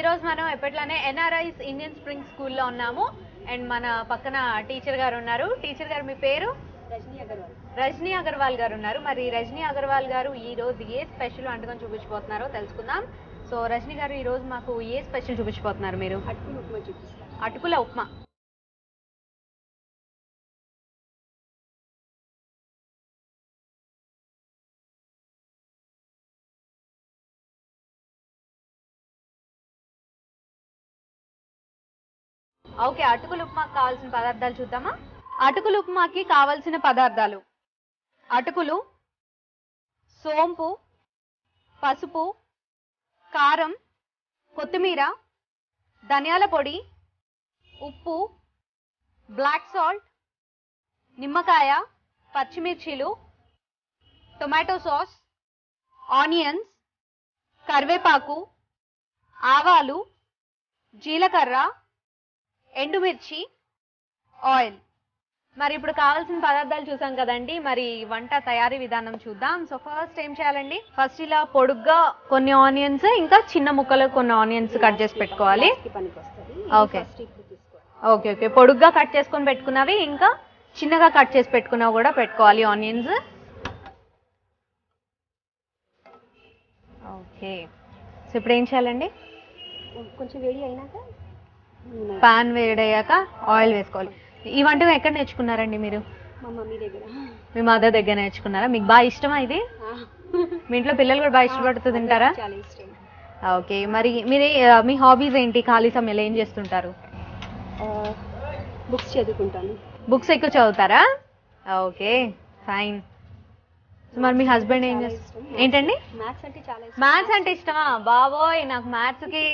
రోజు మనం ఎప్పట్లానే NRIs Indian spring స్కూల్లో ఉన్నాము. అండ్ మన పక్కన టీచర్ గారు ఉన్నారు. టీచర్ గారు మీ పేరు? రజనీ అగర్వాల్ గారు ఉన్నారు. మరి రజనీ అగర్వాల్ గారు ఈ రోజు ఏ స్పెషల్ వంటకం చూపించబోతున్నారో తెలుసుకుందాం. సో రజనీ గారు ఈ రోజు మాకు ఏ స్పెషల్ చూపించబోతున్నారు మీరు? అటుకుల ఉప్మా చూపిస్తాను. అటుకుల ఉప్మా. ఓకే, అటుకుల ఉప్మాకి కావాల్సిన పదార్థాలు చూద్దామా? అటుకుల ఉప్మాకి కావాల్సిన పదార్థాలు: అటుకులు, సోంపు, పసుపు, కారం, కొత్తిమీర, ధనియాల పొడి, ఉప్పు, బ్లాక్ సాల్ట్, నిమ్మకాయ, పచ్చిమిర్చీలు, టొమాటో సాస్, ఆనియన్స్, కరివేపాకు, ఆవాలు, జీలకర్ర, ఎండుమిర్చి, ఆయిల్. మరి ఇప్పుడు కావాల్సిన పదార్థాలు చూసాం కదండి. మరి వంట తయారీ విధానం చూద్దాం. సో ఫస్ట్ ఏం చేయాలండి? ఫస్ట్ ఇలా పొడుగ్గా కొన్ని ఆనియన్స్, ఇంకా చిన్న ముక్కలు కొన్ని ఆనియన్స్ కట్ చేసి పెట్టుకోవాలి. ఓకే ఓకే ఓకే పొడుగ్గా కట్ చేసుకొని పెట్టుకున్నవి, ఇంకా చిన్నగా కట్ చేసి పెట్టుకున్నవి కూడా పెట్టుకోవాలి ఆనియన్స్. ఓకే, సో ఇప్పుడు ఏం చేయాలండి? కొంచెం వేడి అయినాక పాన్ వేడయ్యాక ఆయిల్ వేసుకోవాలి. ఈ వంటకం ఎక్కడ నేర్చుకున్నారండి మీరు? మా మమ్మీ దగ్గర. మీ మదర్ దగ్గర నేర్చుకున్నారా? మీకు బాగా ఇష్టమా ఇది? మీ ఇంట్లో పిల్లలు కూడా బాగా ఇష్టపడుతూ తింటారా? చాలా ఇష్టం. ఓకే, మరి మీరు మీ హాబీస్ ఏంటి? ఖాళీ సమయంలో ఏం చేస్తుంటారు? బుక్స్ చదువుకుంటాను. బుక్స్ ఎక్కువ చదువుతారా? Okay fine. సో మరి మీ హస్బెండ్ ఏం చేస్తారు? ఏంటండి? మ్యాథ్స్ అంటే చాలా ఇష్టం. మ్యాథ్స్ అంటే ఇష్టమా? బాబోయ్, నాకు మ్యాథ్స్కి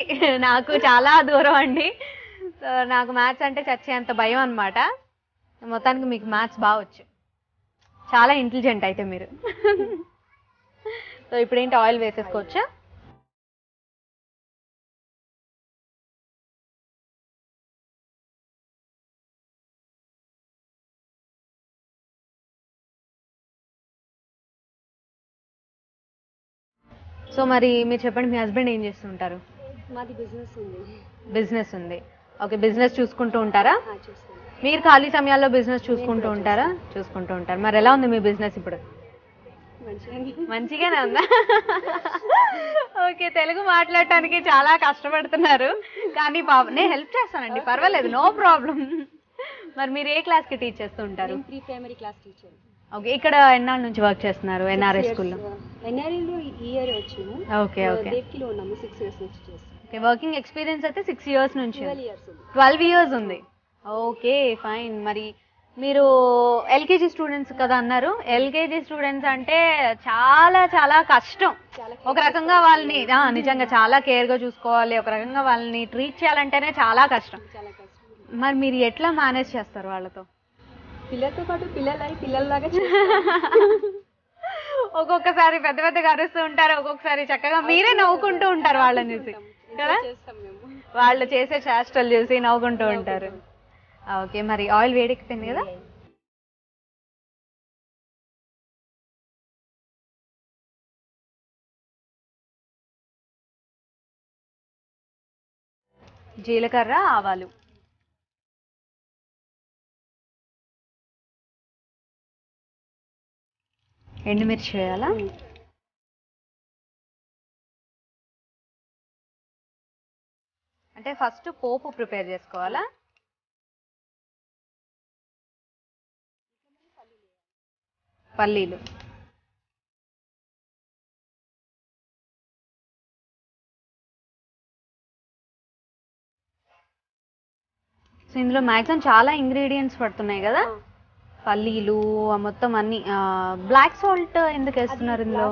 నాకు చాలా దూరం అండి. సో నాకు మ్యాథ్స్ అంటే చచ్చేంత భయం అనమాట. మొత్తానికి మీకు మ్యాథ్స్ బాగా వచ్చు. చాలా ఇంటెలిజెంట్ అయితే మీరు. సో ఇప్పుడు ఏంటి, ఆయిల్ వేసేసుకోవచ్చా? సో మరి మీరు చెప్పండి, మీ హస్బెండ్ ఏం చేస్తుంటారు? మాది బిజినెస్ ఉంది. బిజినెస్ ఉంది. ఓకే, బిజినెస్ చూసుకుంటూ ఉంటారా? చూస్తాను. మీరు ఖాళీ సమయాల్లో బిజినెస్ చూసుకుంటూ ఉంటారా? చూసుకుంటూ ఉంటారు. మరి ఎలా ఉంది మీ బిజినెస్ ఇప్పుడు? మంచిగానే ఉందా? ఓకే, తెలుగు మాట్లాడటానికి చాలా కష్టపడుతున్నారు, కానీ నేను హెల్ప్ చేస్తానండి, పర్వాలేదు, నో ప్రాబ్లం. మరి మీరు ఏ క్లాస్కి టీచ్ చేస్తూ ఉంటారు? Pre primary class teacher. Okay, ఇక్కడ ఎన్నాళ్ళ నుంచి వర్క్ చేస్తున్నారు ఎన్ఆర్ఐ స్కూల్లో? ఎన్ఆర్ఐలో ఈ ఇయర్ వచ్చాము. Okay okay. దేవ్కిలో ఉన్నాము, 6 years నుంచి చేస్తాం. ఓకే, వర్కింగ్ ఎక్స్పీరియన్స్ అయితే 6 years నుంచి. 12 years ఉంది. 12 years ఉంది. Okay fine. మరి మీరు ఎల్కేజీ స్టూడెంట్స్ కదా అన్నారు. ఎల్కేజీ స్టూడెంట్స్ అంటే చాలా చాలా కష్టం. ఒక రకంగా వాళ్ళని నిజంగా చాలా కేర్గా చూసుకోవాలి. ఒక రకంగా వాళ్ళని ట్రీట్ చేయాలంటేనే చాలా కష్టం. చాలా కష్టం. మరి మీరు ఎట్లా మేనేజ్ చేస్తారు వాళ్ళతో? పిల్లలతో పాటు పిల్లల్లాగా ఒక్కొక్కసారి పెద్ద పెద్దగా అరుస్తూ ఉంటారు, ఒక్కొక్కసారి చక్కగా మీరే నవ్వుకుంటూ ఉంటారు వాళ్ళని చూసి కదా. వాళ్ళు చేసే చేష్టలు చూసి నవ్వుకుంటూ ఉంటారు. ఓకే, మరి ఆయిల్ వేడెక్కిపోయింది కదా. జీలకర్ర, ఆవాలు, ఎండుమిర్చి వేయాలా? అంటే ఫస్ట్ పోపు ప్రిపేర్ చేసుకోవాలా? పల్లీలు. సో ఇందులో మ్యాక్సిమం చాలా ఇంగ్రీడియంట్స్ పడుతున్నాయి కదా. పల్లీలు మొత్తం అన్ని. బ్లాక్ సాల్ట్ ఎందుకు వేస్తున్నారు ఇందులో?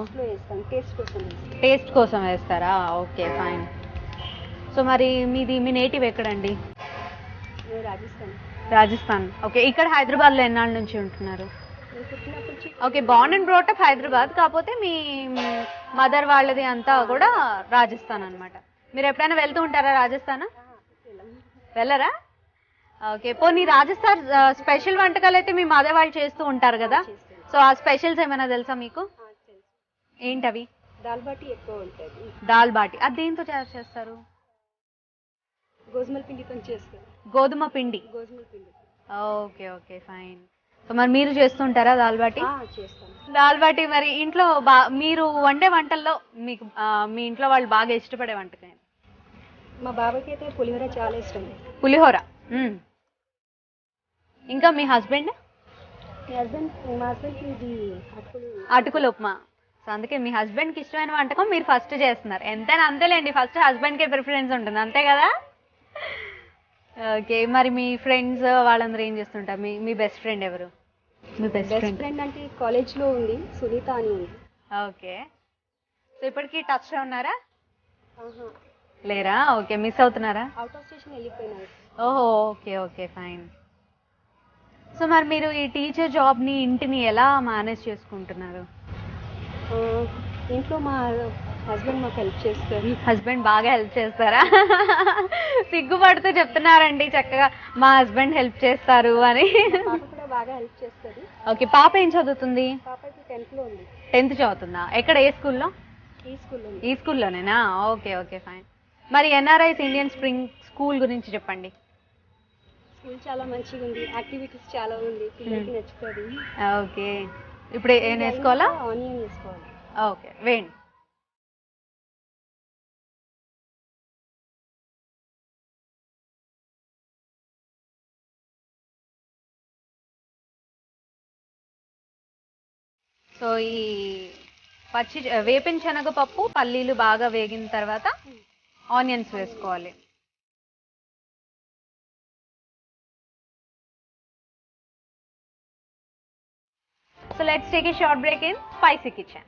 టేస్ట్ కోసం వేస్తారా? Okay fine. సో మరి మీ నేటివ్ ఎక్కడండి? రాజస్థాన్. ఓకే, ఇక్కడ హైదరాబాద్లో ఎన్నాళ్ళ నుంచి ఉంటున్నారు? Okay, born and brought up Hyderabad, కాకపోతే మీ మదర్ వాళ్ళది అంతా కూడా రాజస్థాన్ అనమాట. మీరు ఎప్పుడైనా వెళ్తూ ఉంటారా రాజస్థాన్? వెళ్ళరా? ఓకే, పోనీ రాజస్థాన్ స్పెషల్ వంటకాలు అయితే మీ మదర్ వాళ్ళు చేస్తూ ఉంటారు కదా. సో ఆ స్పెషల్స్ ఏమైనా తెలుసా మీకు? ఏంటవి? దాల్ బాటి ఎక్కువ ఉంటుంది. దాల్ బాటి అది దేంతో చేస్తారు? గోధుమల పిండితో చేస్తాను. గోధుమ పిండి. గోధుమల పిండి. Okay okay fine. సో మరి మీరు చేస్తుంటారా దాల్ బాటి? చేస్తాను. దాల్ బాటి మరి ఇంట్లో మీరు వండే వంటల్లో మీకు మీ ఇంట్లో వాళ్ళు బాగా ఇష్టపడే వంటకం ఏంటి? మా బాబాకి అయితే పులిహోర చాలా ఇష్టం. పులిహోర. ఇంకా మీ హస్బెండ్? మా హస్బెండ్కి ఇది అటుకులు ఉప్మా. సో అందుకే మీ హస్బెండ్కి ఇష్టమైన వంటకం మీరు ఫస్ట్ చేస్తున్నారు. ఎంతైనా అంతేలేండి, ఫస్ట్ హస్బెండ్కే ప్రిఫరెన్స్ ఉంటుంది అంతే కదా. ఓకే, మరి మీ ఫ్రెండ్స్ వాళ్ళందరూ ఏం చేస్తుంటారు? మీ బెస్ట్ ఫ్రెండ్ ఎవరు? మీ బెస్ట్ ఫ్రెండ్ అంటే కాలేజ్లో ఉంది, సునీత అని ఉంది. ఓకే, సో ఇప్పటికీ టచ్లో ఉన్నారా? ఆహా, లేరా? ఓకే, మిస్ అవుతున్నారా? అవుట్ ఆఫ్ స్టేషన్ వెళ్ళిపోయినారు. ఓహో, ఓకే ఓకే ఫైన్. సో మరి మీరు ఈ టీచర్ జాబ్ని ఇంటిని ఎలా మేనేజ్ చేసుకుంటున్నారు? ఇంట్లో మా హస్బెండ్ మాకు హెల్ప్ చేస్తారు. హస్బెండ్ బాగా హెల్ప్ చేస్తారా? సిగ్గుపడుతూ చెప్తున్నారండి చక్కగా మా హస్బెండ్ హెల్ప్ చేస్తారు అని. పాప కూడా బాగా హెల్ప్ చేస్తుంది. ఓకే, పాప ఏం చదువుతుంది? పాప అయితే 10th లో ఉంది. 10th చదువుతుందా? ఎక్కడ, ఏ స్కూల్లో? ఈ స్కూల్లో. ఈ స్కూల్లోనేనా? Okay okay fine. మరి ఎన్ఆర్ఐస్ ఇండియన్ స్ప్రింగ్ స్కూల్ గురించి చెప్పండి. స్కూల్ చాలా మంచిగా ఉంది, యాక్టివిటీస్ చాలా ఉంది, పిల్లలకి నచ్చుతుంది. ఓకే, ఇప్పుడు ఏం వేసుకోవాలా? ఆనియన్ వేసుకోవాలి. ఓకే, వేయండి. సో ఈ వేపిన శనగపప్పు పల్లీలు బాగా వేగిన తర్వాత ఆనియన్స్ వేసుకోవాలి. So let's take a short break in Spicy Kitchen.